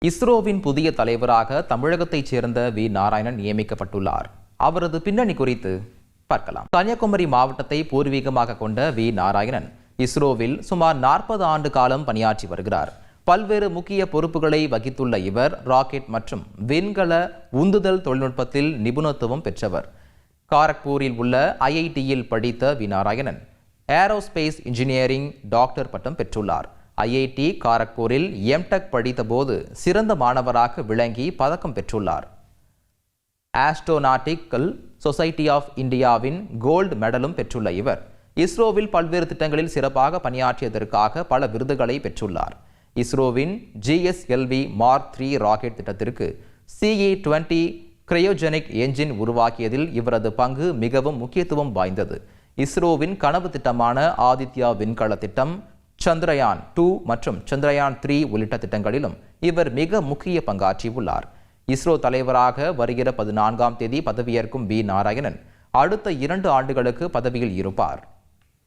இஸ்ரோவின் புதிய தலைவராக தமிழகத்தைச் சேர்ந்த வி நாராயணன் நியமிக்கப்பட்டுள்ளார். அவரது பின்னணி குறித்து பார்க்கலாம். கன்னியாகுமரி மாவட்டத்தை பூர்வீகமாக கொண்ட வி நாராயணன் இஸ்ரோவில் சுமார் 40 ஆண்டு காலம் பணியாற்றி வருகிறார். பல்வேறு முக்கிய பொறுப்புகளை வகித்துள்ள இவர் ராக்கெட் மற்றும் விண்கல உந்துதல் தொழில்நுட்பத்தில் நிபுணத்துவம் பெற்றவர். காரக்பூரில் உள்ள IITயில் படித்த V Narayanan aerospace engineering doctor பட்டம் பெற்றுள்ளார். IIT காரக்பூரில் MTech படித்தபோது சிறந்த மாணவராக விளங்கி பதக்கம் பெற்றுள்ளார். ஆஸ்ட்ரோநாட்டிக்கல் சொசைட்டி ஆஃப் இந்தியாவின் கோல்டு மெடலும் பெற்றுள்ள இவர் இஸ்ரோவில் பல்வேறு திட்டங்களில் சிறப்பாக பணியாற்றியதற்காக பல விருதுகளை பெற்றுள்ளார். இஸ்ரோவின் GSLV Mark 3 ராக்கெட் திட்டத்திற்கு CE-20 கிரையோஜெனிக் என்ஜின் உருவாக்கியதில் இவரது பங்கு மிகவும் முக்கியத்துவம் வாய்ந்தது. இஸ்ரோவின் கனவு திட்டமான ஆதித்யா விண்கல திட்டம், சந்திரயான் 2 மற்றும் சந்திரயான் 3 உள்ளிட்ட திட்டங்களிலும் இவர் மிக முக்கிய பங்காற்றியுள்ளார். இஸ்ரோ தலைவராக வருகிற 14ஆம் தேதி பதவியேற்கும் வி நாராயணன் அடுத்த 2 ஆண்டுகளுக்கு பதவியில் இருப்பார்.